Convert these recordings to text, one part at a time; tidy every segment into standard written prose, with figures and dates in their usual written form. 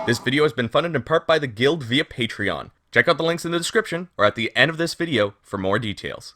This video has been funded in part by the Guild via Patreon. Check out the links in the description or at the end of this video for more details.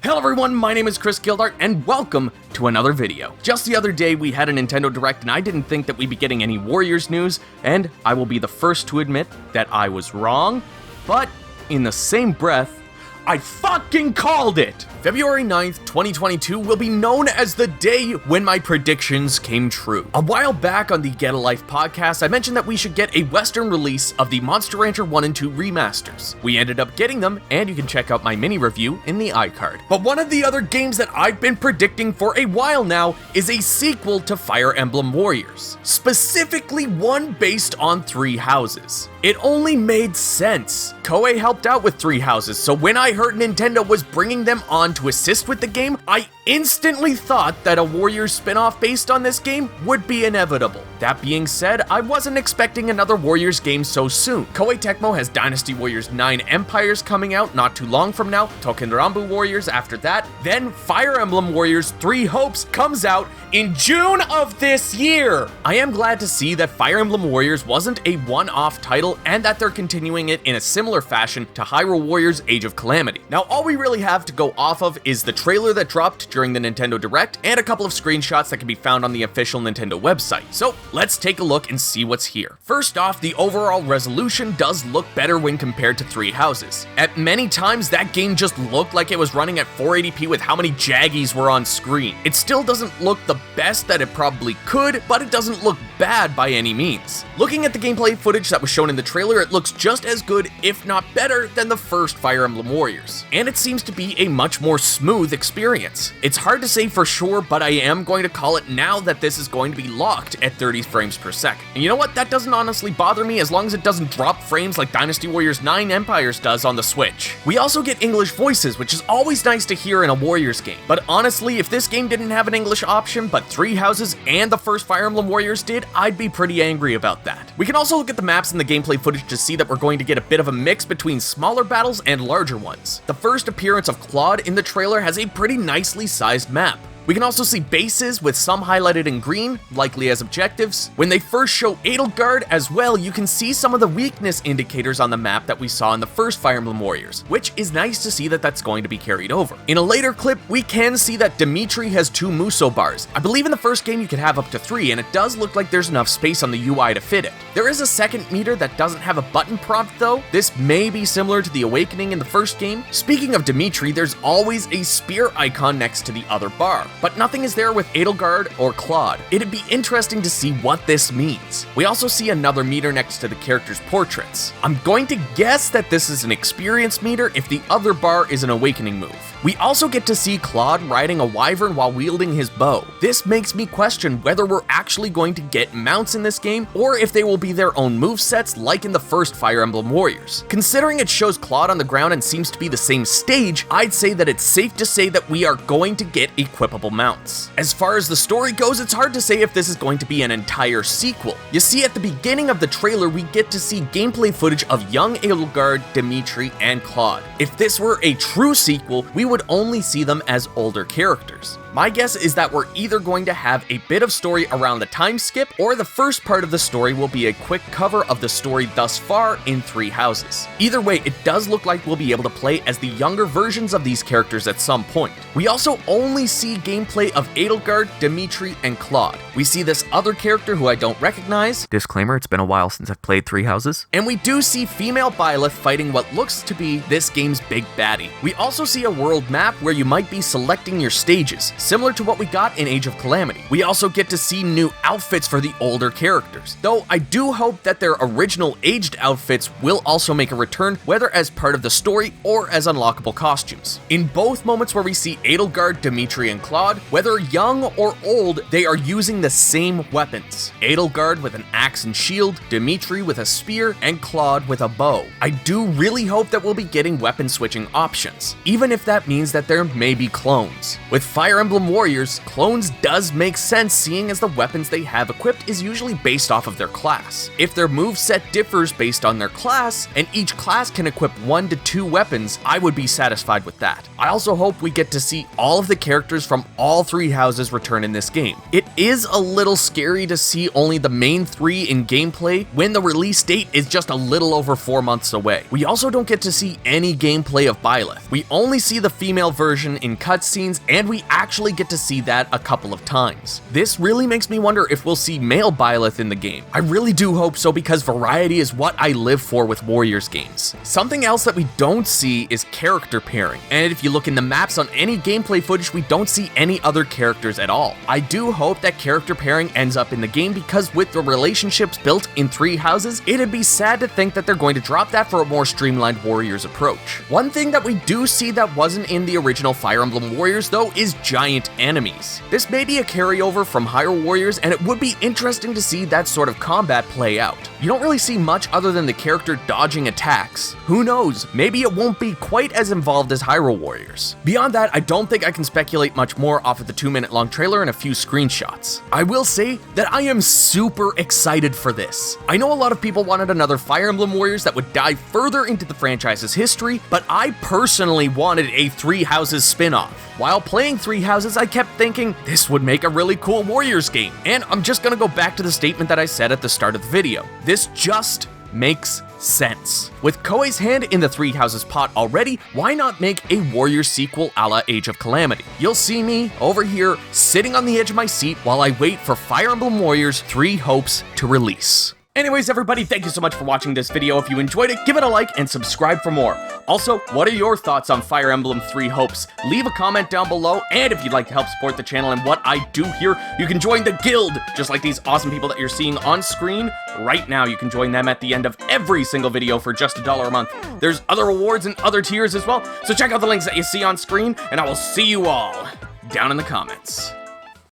Hello everyone, my name is Chris Gildart, and welcome to another video. Just the other day we had a Nintendo Direct and I didn't think that we'd be getting any Warriors news, and I will be the first to admit that I was wrong, but in the same breath, I fucking called it! February 9th, 2022 will be known as the day when my predictions came true. A while back on the Get a Life podcast, I mentioned that we should get a Western release of the Monster Rancher 1 and 2 remasters. We ended up getting them, and you can check out my mini review in the iCard. But one of the other games that I've been predicting for a while now is a sequel to Fire Emblem Warriors. Specifically one based on Three Houses. It only made sense. Koei helped out with Three Houses, so when I heard Nintendo was bringing them on to assist with the game, I instantly thought that a Warriors spin-off based on this game would be inevitable. That being said, I wasn't expecting another Warriors game so soon. Koei Tecmo has Dynasty Warriors 9 Empires coming out not too long from now, Tokenrambu Warriors after that, then Fire Emblem Warriors 3 Hopes comes out in June of this year! I am glad to see that Fire Emblem Warriors wasn't a one-off title and that they're continuing it in a similar fashion to Hyrule Warriors Age of Calamity. Now all we really have to go off of is the trailer that dropped during the Nintendo Direct and a couple of screenshots that can be found on the official Nintendo website. So let's take a look and see what's here. First off, the overall resolution does look better when compared to Three Houses. At many times that game just looked like it was running at 480p with how many Jaggies were on screen. It still doesn't look the best that it probably could, but it doesn't look bad by any means. Looking at the gameplay footage that was shown in the trailer, it looks just as good, if not better, than the first Fire Emblem Warriors. And it seems to be a much more smooth experience. It's hard to say for sure, but I am going to call it now that this is going to be locked at 30 frames per second. And you know what? That doesn't honestly bother me as long as it doesn't drop frames like Dynasty Warriors 9 Empires does on the Switch. We also get English voices, which is always nice to hear in a Warriors game. But honestly, if this game didn't have an English option, but Three Houses and the first Fire Emblem Warriors did, I'd be pretty angry about that. We can also look at the maps and the gameplay footage to see that we're going to get a bit of a mix between smaller battles and larger ones. The first appearance of Claude in the trailer has a pretty nicely sized map. We can also see bases with some highlighted in green, likely as objectives. When they first show Edelgard as well, you can see some of the weakness indicators on the map that we saw in the first Fire Emblem Warriors, which is nice to see that that's going to be carried over. In a later clip, we can see that Dimitri has 2 Muso bars. I believe in the first game you could have up to 3, and it does look like there's enough space on the UI to fit it. There is a second meter that doesn't have a button prompt though. This may be similar to the Awakening in the first game. Speaking of Dimitri, there's always a spear icon next to the other bar, but nothing is there with Edelgard or Claude. It'd be interesting to see what this means. We also see another meter next to the characters' portraits. I'm going to guess that this is an experience meter if the other bar is an Awakening move. We also get to see Claude riding a wyvern while wielding his bow. This makes me question whether we're actually going to get mounts in this game, or if they will be their own movesets like in the first Fire Emblem Warriors. Considering it shows Claude on the ground and seems to be the same stage, I'd say that it's safe to say that we are going to get equipable mounts. As far as the story goes, it's hard to say if this is going to be an entire sequel. You see, at the beginning of the trailer, we get to see gameplay footage of young Edelgard, Dimitri, and Claude. If this were a true sequel, we would only see them as older characters. My guess is that we're either going to have a bit of story around the time skip, or the first part of the story will be a quick cover of the story thus far in Three Houses. Either way, it does look like we'll be able to play as the younger versions of these characters at some point. We also only see gameplay of Edelgard, Dimitri, and Claude. We see this other character who I don't recognize. Disclaimer, it's been a while since I've played Three Houses. And we do see female Byleth fighting what looks to be this game's big baddie. We also see a world map where you might be selecting your stages, similar to what we got in Age of Calamity. We also get to see new outfits for the older characters, though I do hope that their original aged outfits will also make a return, whether as part of the story or as unlockable costumes. In both moments where we see Edelgard, Dimitri, and Claude, whether young or old, they are using the same weapons. Edelgard with an axe and shield, Dimitri with a spear, and Claude with a bow. I do really hope that we'll be getting weapon switching options, even if that means that there may be clones. With Fire Emblem Emblem Warriors, clones does make sense seeing as the weapons they have equipped is usually based off of their class. If their moveset differs based on their class, and each class can equip 1 to 2 weapons, I would be satisfied with that. I also hope we get to see all of the characters from all 3 houses return in this game. It is a little scary to see only the main 3 in gameplay when the release date is just a little over 4 months away. We also don't get to see any gameplay of Byleth. We only see the female version in cutscenes, and we actually get to see that a couple of times. This really makes me wonder if we'll see male Byleth in the game. I really do hope so, because variety is what I live for with Warriors games. Something else that we don't see is character pairing, and if you look in the maps on any gameplay footage, we don't see any other characters at all. I do hope that character pairing ends up in the game, because with the relationships built in 3 houses, it'd be sad to think that they're going to drop that for a more streamlined Warriors approach. One thing that we do see that wasn't in the original Fire Emblem Warriors though is giant enemies. This may be a carryover from Hyrule Warriors, and it would be interesting to see that sort of combat play out. You don't really see much other than the character dodging attacks. Who knows, maybe it won't be quite as involved as Hyrule Warriors. Beyond that, I don't think I can speculate much more off of the 2-minute long trailer and a few screenshots. I will say that I am super excited for this. I know a lot of people wanted another Fire Emblem Warriors that would dive further into the franchise's history, but I personally wanted a 3 Houses spin-off. While playing 3 Houses, I kept thinking, this would make a really cool Warriors game. And I'm just gonna go back to the statement that I said at the start of the video. This just makes sense. With Koei's hand in the 3 Houses pot already, why not make a Warriors sequel a la Age of Calamity? You'll see me over here sitting on the edge of my seat while I wait for Fire Emblem Warriors 3 Hopes to release. Anyways, everybody, thank you so much for watching this video. If you enjoyed it, give it a like and subscribe for more. Also, what are your thoughts on Fire Emblem 3 Hopes? Leave a comment down below, and if you'd like to help support the channel and what I do here, you can join the guild, just like these awesome people that you're seeing on screen right now. You can join them at the end of every single video for just $1 a month. There's other rewards and other tiers as well, so check out the links that you see on screen, and I will see you all down in the comments.